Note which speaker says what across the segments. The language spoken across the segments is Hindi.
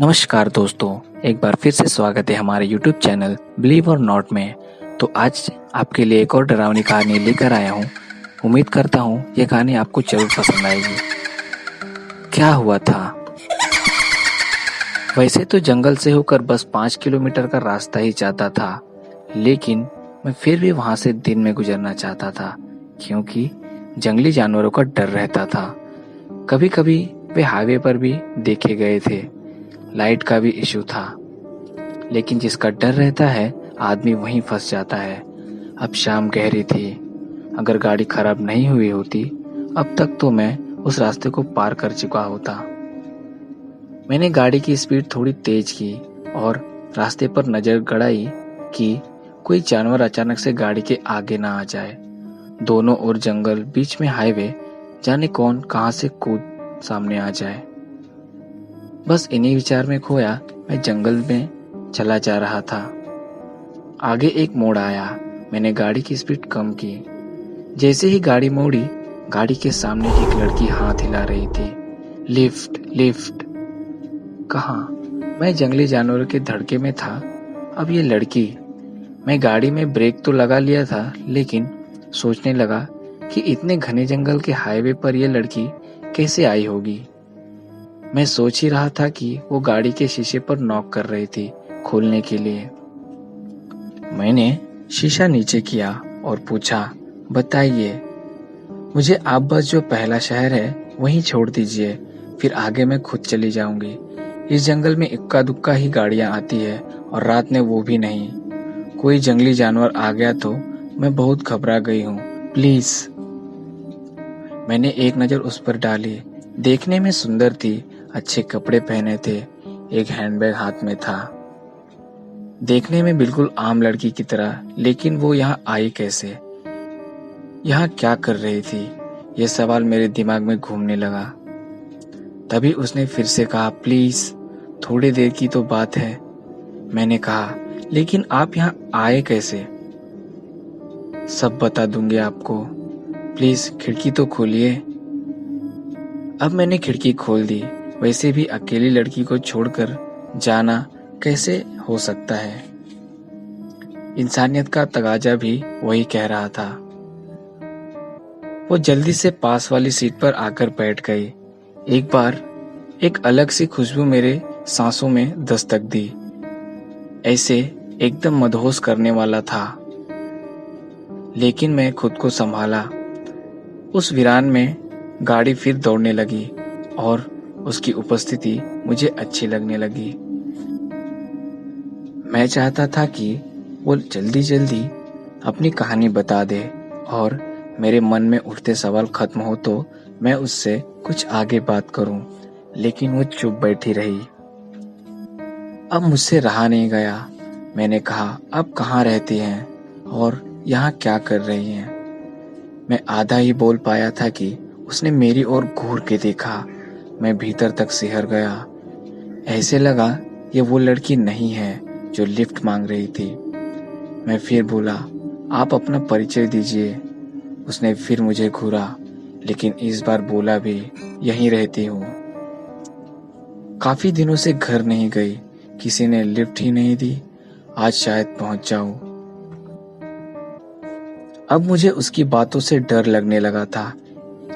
Speaker 1: नमस्कार दोस्तों, एक बार फिर से स्वागत है हमारे YouTube चैनल बिलीव और नॉट में। तो आज आपके लिए एक और डरावनी कहानी लेकर आया हूँ। उम्मीद करता हूँ ये कहानी आपको जरूर पसंद आएगी। क्या हुआ था? वैसे तो जंगल से होकर बस 5 किलोमीटर का रास्ता ही जाता था, लेकिन मैं फिर भी वहां से दिन में गुजरना चाहता था, क्योंकि जंगली जानवरों का डर रहता था। कभी कभी वे हाईवे पर भी देखे गए थे। लाइट का भी इशू था, लेकिन जिसका डर रहता है आदमी वहीं फंस जाता है। अब शाम गहरी थी। अगर गाड़ी खराब नहीं हुई होती अब तक तो मैं उस रास्ते को पार कर चुका होता। मैंने गाड़ी की स्पीड थोड़ी तेज की और रास्ते पर नजर गड़ाई कि कोई जानवर अचानक से गाड़ी के आगे ना आ जाए। दोनों ओर जंगल, बीच में हाईवे, जाने कौन कहां से कूद सामने आ जाए। बस इन्हीं विचार में खोया मैं जंगल में चला जा रहा था। आगे एक मोड़ आया। मैंने गाड़ी की स्पीड कम की। जैसे ही गाड़ी मोड़ी, गाड़ी के सामने एक लड़की हाथ हिला रही थी। Lift lift. कहाँ? मैं जंगली जानवरों के धड़के में था, अब ये लड़की। मैं गाड़ी में ब्रेक तो लगा लिया था, लेकिन सोचने लगा कि इतने घने जंगल के हाईवे पर यह लड़की कैसे आई होगी। मैं सोच ही रहा था कि वो गाड़ी के शीशे पर नॉक कर रही थी खोलने के लिए। मैंने शीशा नीचे किया और पूछा, बताइए, मुझे आप बस जो पहला शहर है वहीं छोड़ दीजिए, फिर आगे मैं खुद चली जाऊंगी। इस जंगल में इक्का दुक्का ही गाड़ियां आती है और रात में वो भी नहीं। कोई जंगली जानवर आ गया तो मैं बहुत घबरा गई हूँ, प्लीज। मैंने एक नजर उस पर डाली। देखने में सुंदर थी, अच्छे कपड़े पहने थे, एक हैंडबैग हाथ में था। देखने में बिल्कुल आम लड़की की तरह, लेकिन वो यहाँ आई कैसे? यहाँ क्या कर रही थी? ये सवाल मेरे दिमाग में घूमने लगा। तभी उसने फिर से कहा, प्लीज, थोड़ी देर की तो बात है। मैंने कहा, लेकिन आप यहाँ आए कैसे? सब बता दूंगी आपको, प्लीज खिड़की तो खोलिए। अब मैंने खिड़की खोल दी। वैसे भी अकेली लड़की को छोड़कर जाना कैसे हो सकता है? इंसानियत का तगाजा भी वही कह रहा था। वो जल्दी से पास वाली सीट पर आकर बैठ गई। एक बार एक अलग सी खुशबू मेरे सांसों में दस्तक दी, ऐसे एकदम मदहोश करने वाला था। लेकिन मैं खुद को संभाला। उस वीरान में गाड़ी फिर दौड़ने लगी और उसकी उपस्थिति मुझे अच्छी लगने लगी। मैं चाहता था कि वो जल्दी जल्दी अपनी कहानी बता दे और मेरे मन में उठते सवाल खत्म हो तो मैं उससे कुछ आगे बात करूं, लेकिन वो चुप बैठी रही। अब मुझसे रहा नहीं गया। मैंने कहा, अब कहाँ रहती हैं और यहाँ क्या कर रही हैं? मैं आधा ही बोल पाया था कि उसने मेरी ओर घूर के देखा। मैं भीतर तक सिहर गया। ऐसे लगा ये वो लड़की नहीं है जो लिफ्ट मांग रही थी। मैं फिर बोला, आप अपना परिचय दीजिए। उसने फिर मुझे घूरा, लेकिन इस बार बोला भी, यहीं रहती हूँ। काफी दिनों से घर नहीं गई, किसी ने लिफ्ट ही नहीं दी। आज शायद पहुंच जाऊं। अब मुझे उसकी बातों से डर लगने लगा था।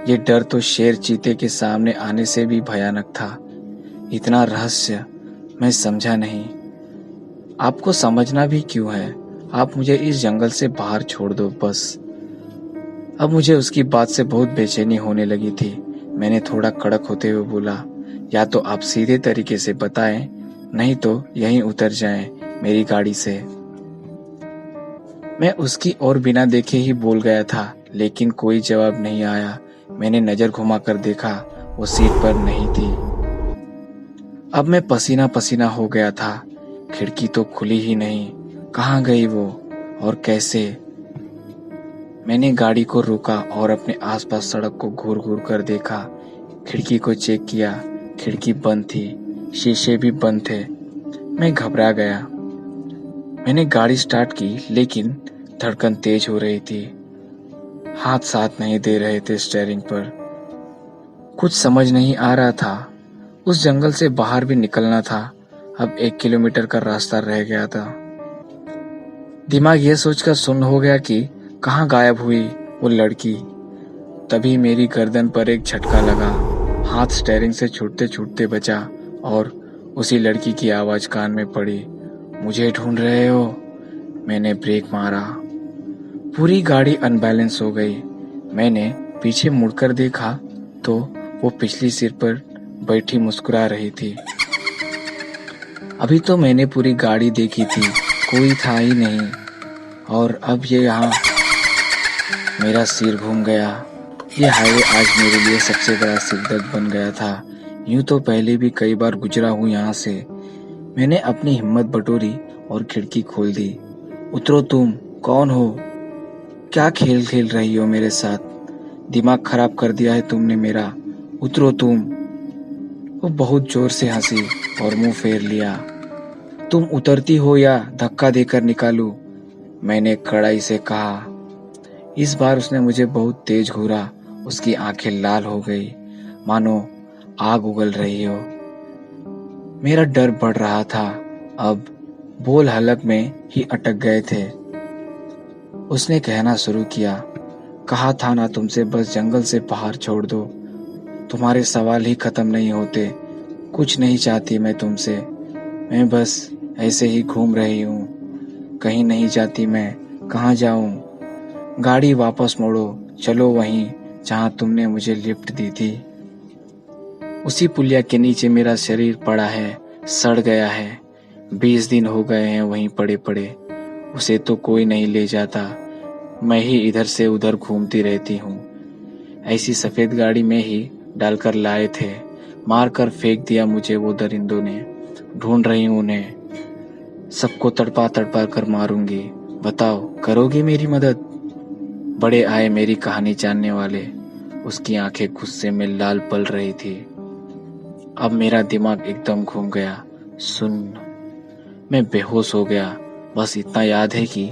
Speaker 1: ये डर तो शेर चीते के सामने आने से भी भयानक था। इतना रहस्य मैं समझा नहीं। आपको समझना भी क्यों है? आप मुझे इस जंगल से बाहर छोड़ दो बस। अब मुझे उसकी बात से बहुत बेचैनी होने लगी थी। मैंने थोड़ा कड़क होते हुए बोला, या तो आप सीधे तरीके से बताएं, नहीं तो यहीं उतर जाएं मेरी गाड़ी से। मैं उसकी ओर बिना देखे ही बोल गया था, लेकिन कोई जवाब नहीं आया। मैंने नजर घुमाकर देखा, वो सीट पर नहीं थी। अब मैं पसीना पसीना हो गया था। खिड़की तो खुली ही नहीं। कहाँ गई वो और कैसे? मैंने गाड़ी को रोका और अपने आसपास सड़क को घूर घूर कर देखा। खिड़की को चेक किया, खिड़की बंद थी, शीशे भी बंद थे। मैं घबरा गया। मैंने गाड़ी स्टार्ट की, लेकिन धड़कन तेज हो रही थी। हाथ साथ नहीं दे रहे थे स्टीयरिंग पर। कुछ समझ नहीं आ रहा था। उस जंगल से बाहर भी निकलना था। अब 1 किलोमीटर का रास्ता रह गया था। दिमाग ये सोचकर सुन्न हो गया कि कहाँ गायब हुई वो लड़की। तभी मेरी गर्दन पर एक झटका लगा। हाथ स्टीयरिंग से छूटते छूटते बचा और उसी लड़की की आवाज़ कान में पड़ी। मुझे ढूंढ रहे हो? मैंने ब्रेक मारा। पूरी गाड़ी अनबैलेंस हो गई। मैंने पीछे मुड़कर देखा तो वो पिछली सीट पर बैठी मुस्कुरा रही थी। अभी तो मैंने पूरी गाड़ी देखी थी, कोई था ही नहीं। और अब ये यहाँ। मेरा सिर घूम गया। ये हाईवे आज मेरे लिए सबसे बड़ा सिरदर्द बन गया था। यूं तो पहले भी कई बार गुजरा हूँ यहाँ से। मैंने अपनी हिम्मत बटोरी और खिड़की खोल दी। उतरो, तुम कौन हो? क्या खेल खेल रही हो मेरे साथ? दिमाग खराब कर दिया है तुमने मेरा। उतरो तुम। वो बहुत जोर से हंसी और मुंह फेर लिया। तुम उतरती हो या धक्का देकर निकालूं? मैंने कड़ाई से कहा। इस बार उसने मुझे बहुत तेज घूरा। उसकी आंखें लाल हो गई, मानो आग उगल रही हो। मेरा डर बढ़ रहा था। अब बोल हलक में ही अटक गए थे। उसने कहना शुरू किया, कहा था ना तुमसे बस जंगल से बाहर छोड़ दो। तुम्हारे सवाल ही खत्म नहीं होते। कुछ नहीं चाहती मैं तुमसे। मैं बस ऐसे ही घूम रही हूँ। कहीं नहीं जाती मैं। कहाँ जाऊँ? गाड़ी वापस मोड़ो, चलो वहीं जहाँ तुमने मुझे लिफ्ट दी थी। उसी पुलिया के नीचे मेरा शरीर पड़ा है, सड़ गया है। 20 दिन हो गए हैं वहीं पड़े पड़े। उसे तो कोई नहीं ले जाता। मैं ही इधर से उधर घूमती रहती हूँ। ऐसी सफ़ेद गाड़ी में ही डालकर लाए थे। मार कर फेंक दिया मुझे वो दरिंदों ने। ढूंढ रही हूँ उन्हें। सबको तड़पा तड़पा कर मारूंगी। बताओ, करोगे मेरी मदद? बड़े आए मेरी कहानी जानने वाले। उसकी आंखें गुस्से में लाल पल रही थी। अब मेरा दिमाग एकदम घूम गया। मैं बेहोश हो गया। बस इतना याद है कि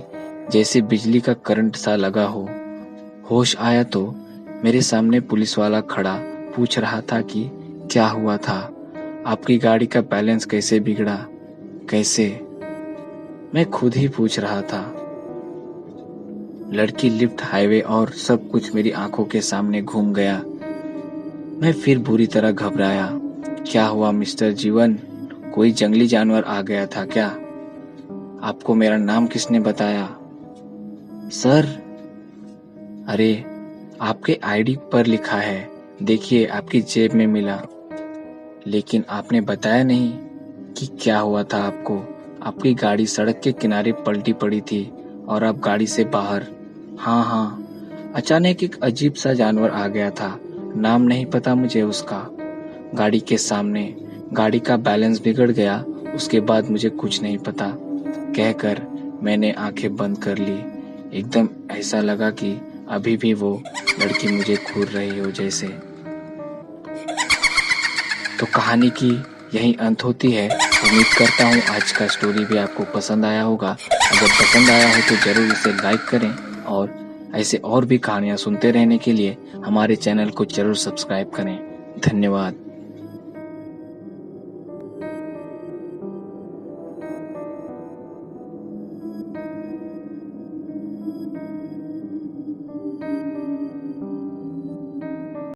Speaker 1: जैसे बिजली का करंट सा लगा हो। होश आया तो मेरे सामने पुलिस वाला खड़ा पूछ रहा था कि क्या हुआ था, आपकी गाड़ी का बैलेंस कैसे बिगड़ा? कैसे? मैं खुद ही पूछ रहा था। लड़की, लिफ्ट, हाईवे और सब कुछ मेरी आंखों के सामने घूम गया। मैं फिर बुरी तरह घबराया। क्या हुआ मिस्टर जीवन? कोई जंगली जानवर आ गया था क्या? आपको मेरा नाम किसने बताया? सर, अरे आपके आईडी पर लिखा है, देखिए आपकी जेब में मिला। लेकिन आपने बताया नहीं कि क्या हुआ था आपको। आपकी गाड़ी सड़क के किनारे पलटी पड़ी थी और आप गाड़ी से बाहर। हाँ, अचानक एक अजीब सा जानवर आ गया था। नाम नहीं पता मुझे उसका। गाड़ी के सामने गाड़ी का बैलेंस बिगड़ गया। उसके बाद मुझे कुछ नहीं पता कहकर मैंने आंखें बंद कर ली। एकदम ऐसा लगा कि अभी भी वो लड़की मुझे घूर रही हो जैसे। तो कहानी की यही अंत होती है। उम्मीद करता हूँ आज का स्टोरी भी आपको पसंद आया होगा। अगर पसंद आया हो तो ज़रूर इसे लाइक करें और ऐसे और भी कहानियाँ सुनते रहने के लिए हमारे चैनल को ज़रूर सब्सक्राइब करें। धन्यवाद।